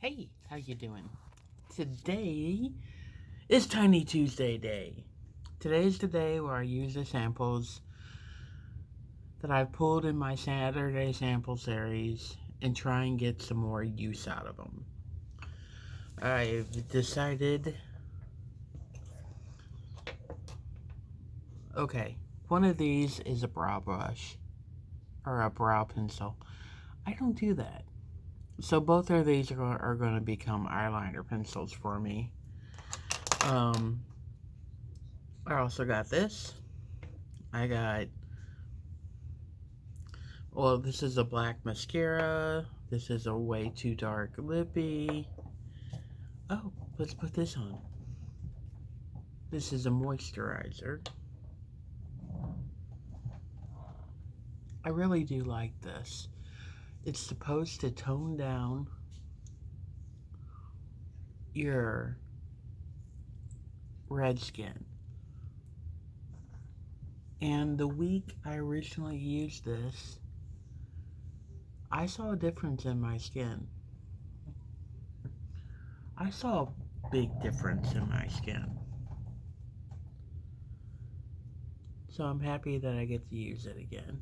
Hey, how you doing? Today is Tiny Tuesday day. Today is the day where I use the samples that I pulled in my Saturday sample series and try and get some more use out of them. I've decided, okay, one of these is a brow brush or a brow pencil. I don't do that. So both of these are going to become eyeliner pencils for me. Um, I also got this. I got Well, this is a black mascara. This is a way too dark lippy. Oh, let's put this on. This is a moisturizer. I really do like this. It's supposed to tone down your red skin. And the week I originally used this, I saw a difference in my skin. I saw a big difference in my skin. So I'm happy that I get to use it again.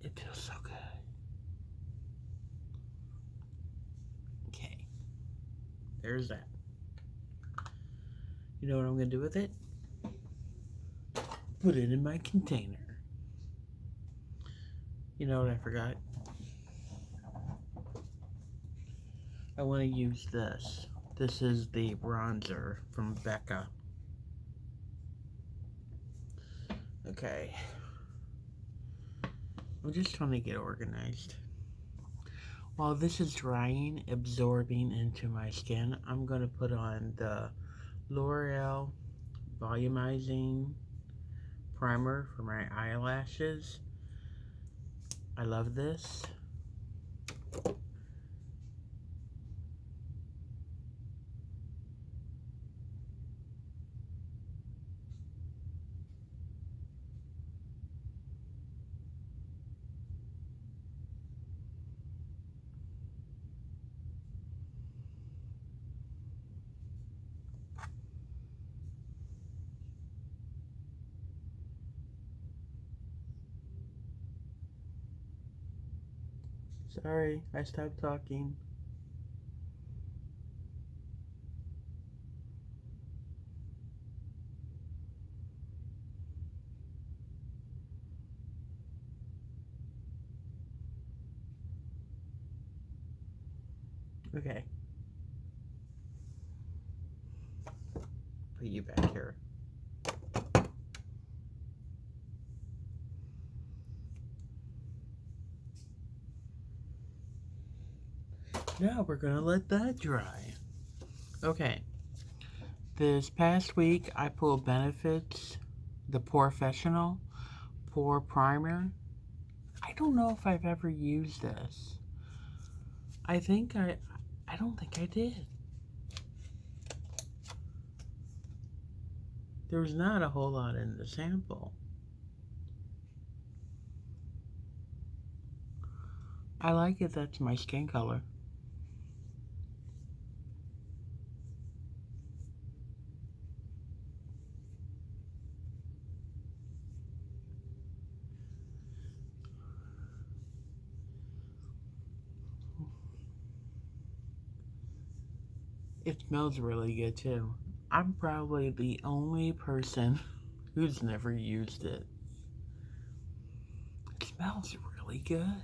It feels so good. Okay, there's that. You know what I'm going to do with it? Put it in my container. You know what I forgot? I want to use this. This is the bronzer from Becca. Okay. I'm just trying to get organized. While this is drying, absorbing into my skin, I'm going to put on the L'Oreal Volumizing Primer for my eyelashes. I love this. Sorry, I stopped talking. Okay. Put you back here. Now we're gonna let that dry. Okay. This past week I pulled Benefits, the Professional Pore Primer. I don't know if I've ever used this. I don't think I did. There was not a whole lot in the sample. I like it, that's my skin color. It smells really good too. I'm probably the only person who's never used it. It smells really good.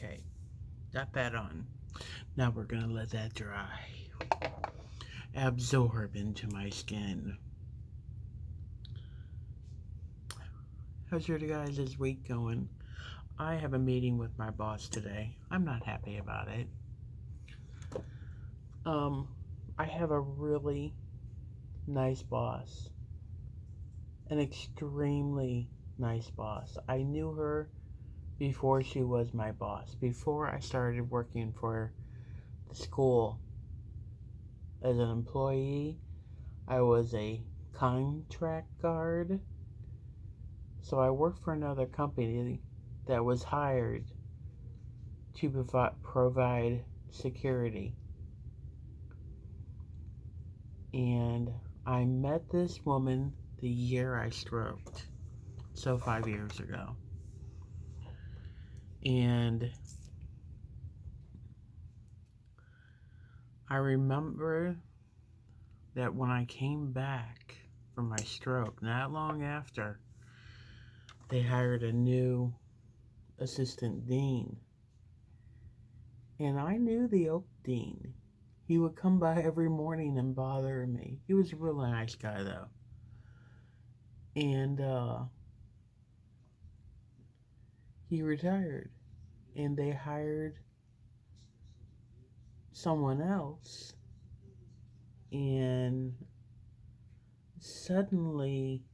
Okay, got that on. Now we're gonna let that dry. Absorb into my skin. How's your guys' week going? I have a meeting with my boss today. I'm not happy about it. Um, I have a really nice boss, an extremely nice boss. I knew her before she was my boss, before I started working for the school as an employee. I was a contract guard, so I worked for another company that was hired to provide security. And I met this woman the year I stroked, so 5 years ago. And I remember that when I came back from my stroke, not long after, they hired a new assistant dean. And I knew the old dean. He would come by every morning and bother me. He was a really nice guy, though. And he retired. And they hired someone else. And suddenly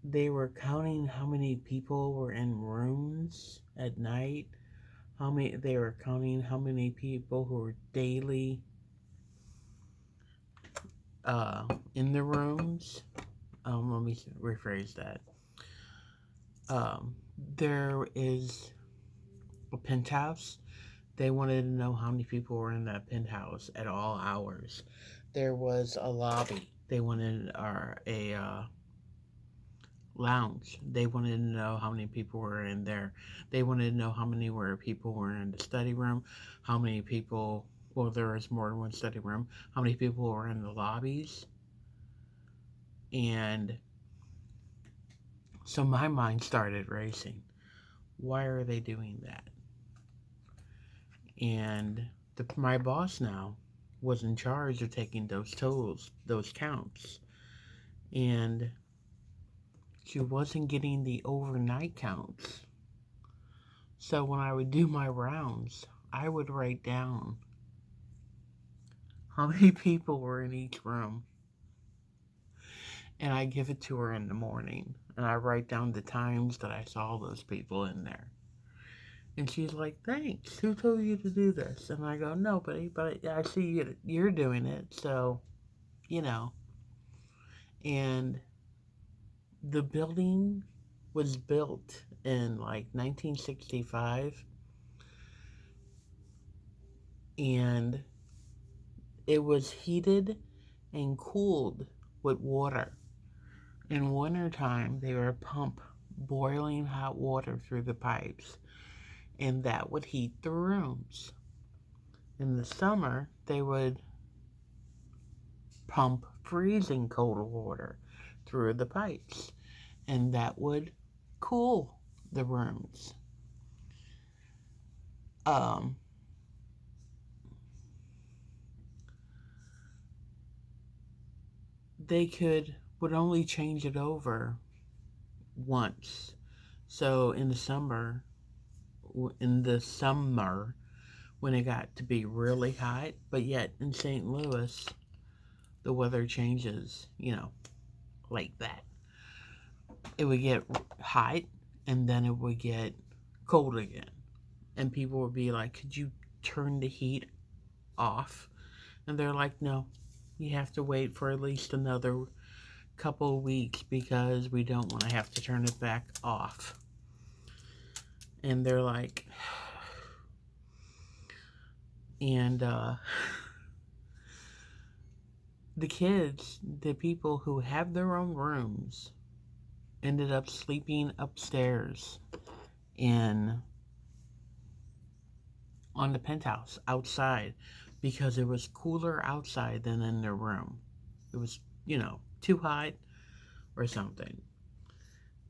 they were counting how many people were in rooms at night. They were counting how many people who were daily in the rooms. Let me rephrase that. There is a penthouse. They wanted to know how many people were in that penthouse at all hours. There was a lobby. They wanted a lounge. They wanted to know how many people were in there. They wanted to know how many people were in the study room, how many people, well, there was more than one study room, how many people were in the lobbies. And so my mind started racing. Why are they doing that? And my boss now was in charge of taking those totals, those counts. And she wasn't getting the overnight counts. So when I would do my rounds, I would write down how many people were in each room. And I give it to her in the morning. And I write down the times that I saw those people in there. And she's like, thanks. Who told you to do this? And I go, nobody, but I see you're doing it. So, you know. And the building was built in like 1965. And it was heated and cooled with water. In wintertime, they would pump boiling hot water through the pipes, and that would heat the rooms. In the summer, they would pump freezing cold water through the pipes, and that would cool the rooms. They would only change it over once. So in the summer, when it got to be really hot, but yet in St. Louis, the weather changes, like that. It would get hot and then it would get cold again. And people would be like, could you turn the heat off? And they're like, no, you have to wait for at least another couple of weeks because we don't want to have to turn it back off. And they're like, and the kids, the people who have their own rooms, ended up sleeping upstairs on the penthouse outside because it was cooler outside than in their room. It was, too hot or something.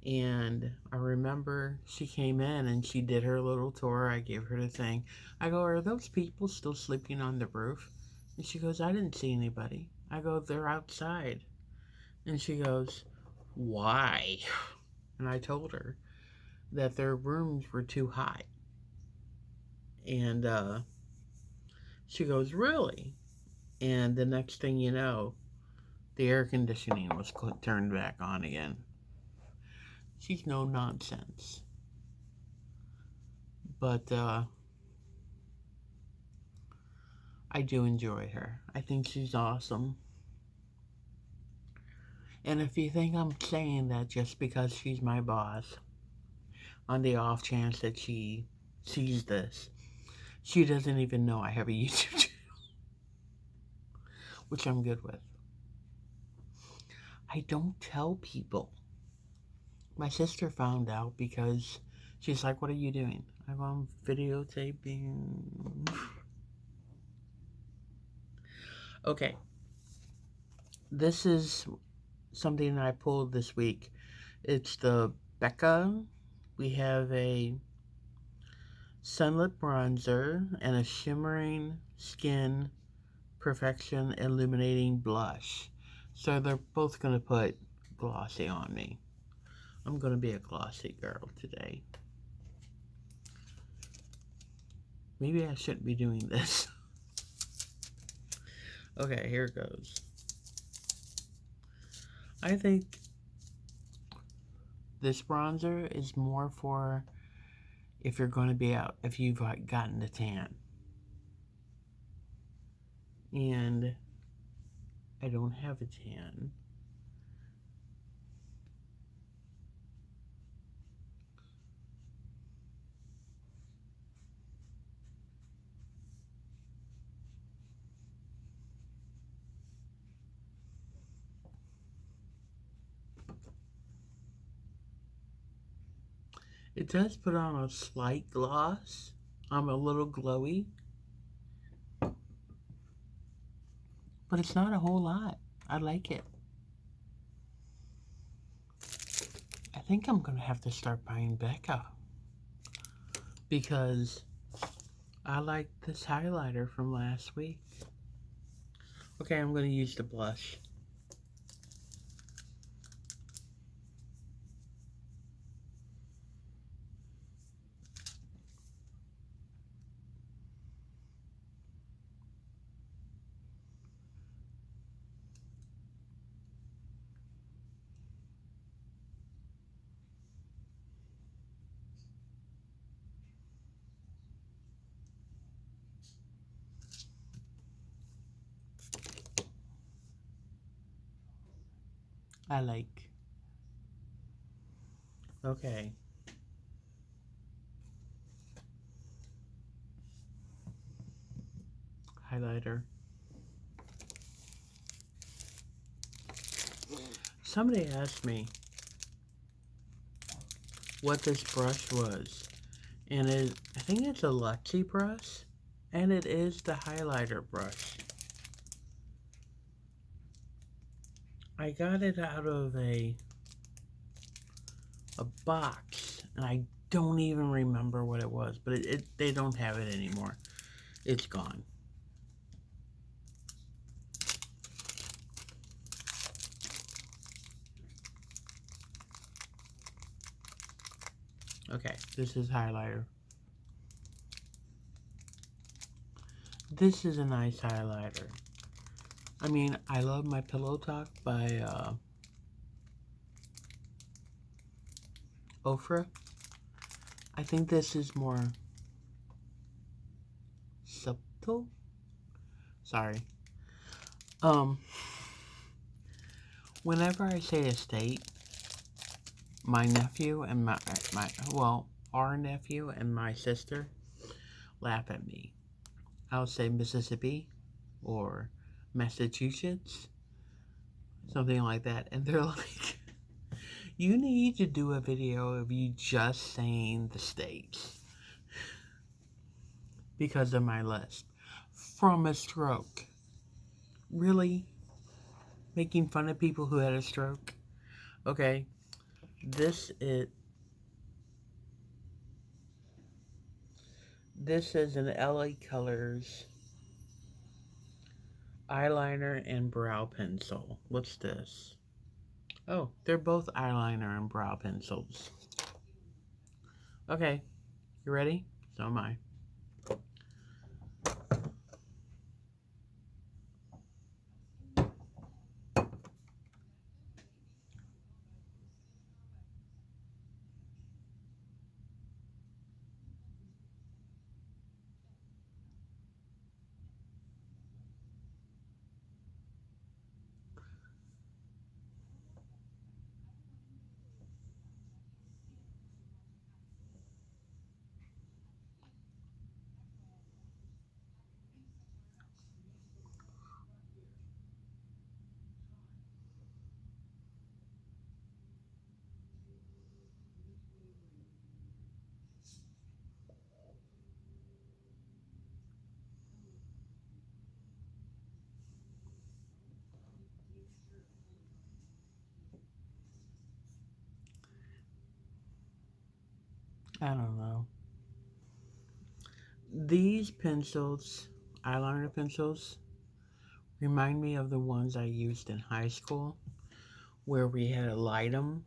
And I remember she came in and she did her little tour. I gave her the thing. I go, are those people still sleeping on the roof? And she goes, I didn't see anybody. I go, they're outside. And she goes, why? And I told her. that their rooms were too hot. And she goes, really? And the next thing you know, the air conditioning was turned back on again. She's no nonsense. But I do enjoy her. I think she's awesome. And if you think I'm saying that just because she's my boss, on the off chance that she sees this, she doesn't even know I have a YouTube channel, which I'm good with. I don't tell people. My sister found out because she's like, what are you doing? I go, I'm videotaping. Okay. This is something I pulled this week. It's the Becca. We have a sunlit bronzer and a shimmering skin perfection illuminating blush. So they're both going to put glossy on me. I'm going to be a glossy girl today. Maybe I shouldn't be doing this. Okay, here it goes. I think this bronzer is more for if you're going to be out, if you've gotten a tan. And I don't have a tan. It does put on a slight gloss. I'm a little glowy. But it's not a whole lot. I like it. I think I'm going to have to start buying Becca. Because I like this highlighter from last week. Okay, I'm going to use the blush. I like. Okay. Highlighter. Somebody asked me what this brush was. And I think it's a Luxie brush. And it is the highlighter brush. I got it out of a box. And I don't even remember what it was. But they don't have it anymore. It's gone. Okay, this is highlighter. This is a nice highlighter. I mean, I love my Pillow Talk by Ofra. I think this is more subtle. Sorry. Whenever I say a state, my nephew and our nephew and my sister laugh at me. I'll say Mississippi or Massachusetts, something like that, and they're like, you need to do a video of you just saying the states because of my lisp. From a stroke. Really? Making fun of people who had a stroke? Okay. This is an LA Colors eyeliner and brow pencil. What's this? Oh, they're both eyeliner and brow pencils. Okay, you ready? So am I. I don't know. These pencils, eyeliner pencils, remind me of the ones I used in high school where we had to light them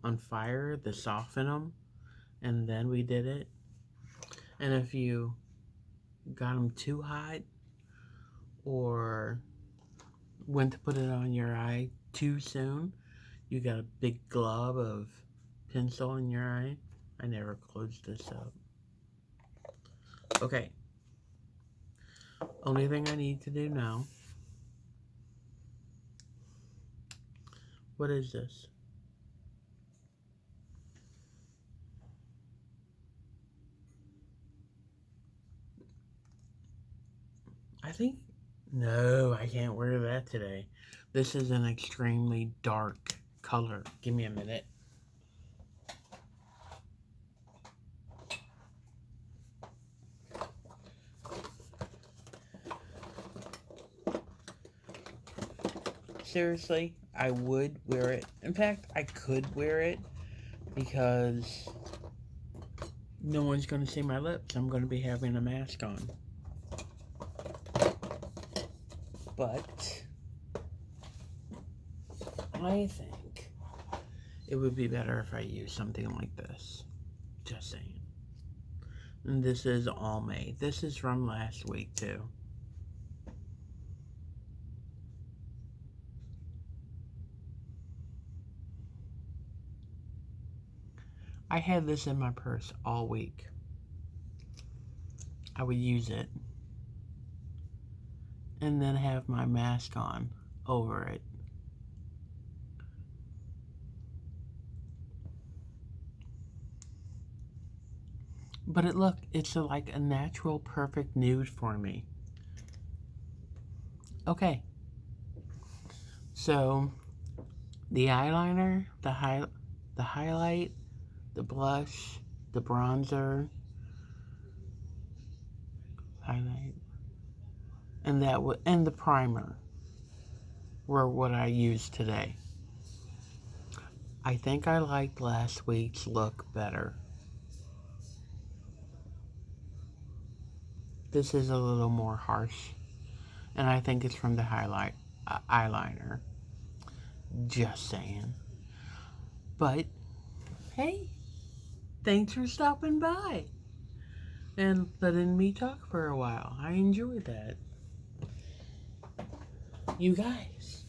on fire to soften them, and then we did it. And if you got them too hot or went to put it on your eye too soon, you got a big glob of pencil in your eye. I never closed this up. Okay, only thing I need to do now. What is this? I think, no, I can't wear that today. This is an extremely dark color. Give me a minute. Seriously, I would wear it. In fact, I could wear it because no one's going to see my lips. I'm going to be having a mask on. But I think it would be better if I used something like this. Just saying. And this is Almay. This is from last week too. I had this in my purse all week. I would use it and then have my mask on over it. But it's like a natural, perfect nude for me. Okay, so the eyeliner, the highlight, the blush, the bronzer, highlight, and the primer were what I used today. I think I liked last week's look better. This is a little more harsh, and I think it's from the eyeliner. Just saying. But hey, thanks for stopping by and letting me talk for a while. I enjoyed that. You guys,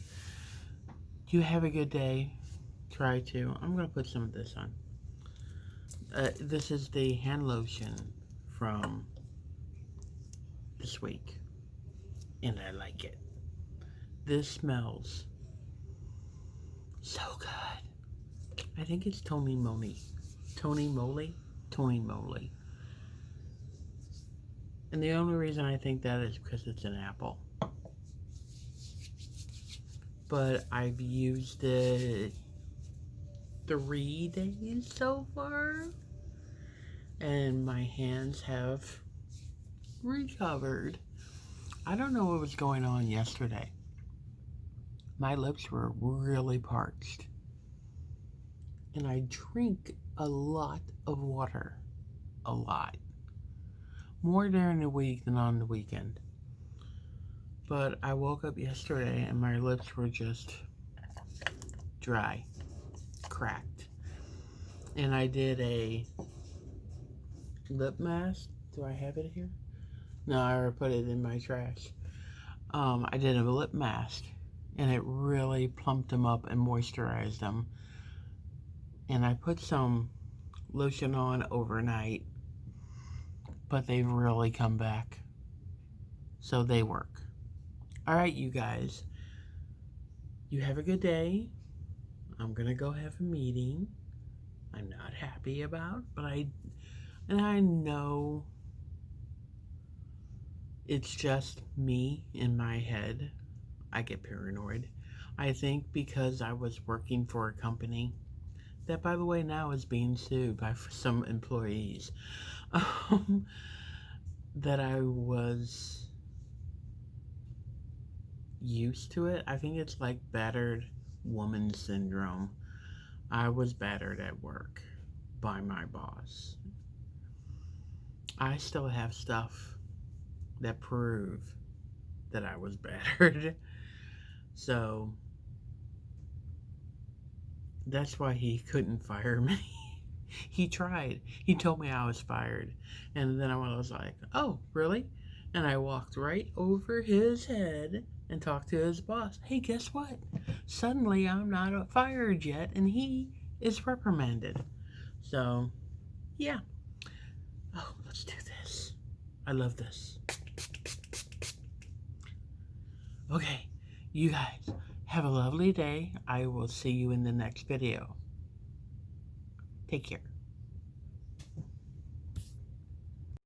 you have a good day. Try to. I'm going to put some of this on. This is the hand lotion from this week, and I like it. This smells so good. I think it's Tony Moly. Tony Moly? Tony Moly. And the only reason I think that is because it's an apple. But I've used it 3 days so far, and my hands have recovered. I don't know what was going on yesterday. My lips were really parched, and I drink a lot of water. A lot. More during the week than on the weekend. But I woke up yesterday and my lips were just dry, cracked. And I did a lip mask. Do I have it here? No, I already put it in my trash. I did a lip mask, and it really plumped them up and moisturized them. And I put some lotion on overnight, but they've really come back. So they work. All right, you guys. You have a good day. I'm gonna go have a meeting. I'm not happy about, but I know it's just me in my head. I get paranoid. I think because I was working for a company that, by the way, now is being sued by some employees, that I was used to it. I think it's like battered woman syndrome. I was battered at work by my boss. I still have stuff that prove that I was battered. So that's why he couldn't fire me. He tried. He told me I was fired. And then I was like, oh, really? And I walked right over his head and talked to his boss. Hey, guess what? Suddenly I'm not fired yet, and he is reprimanded. So, yeah. Oh, let's do this. I love this. Okay, you guys, have a lovely day. I will see you in the next video. Take care.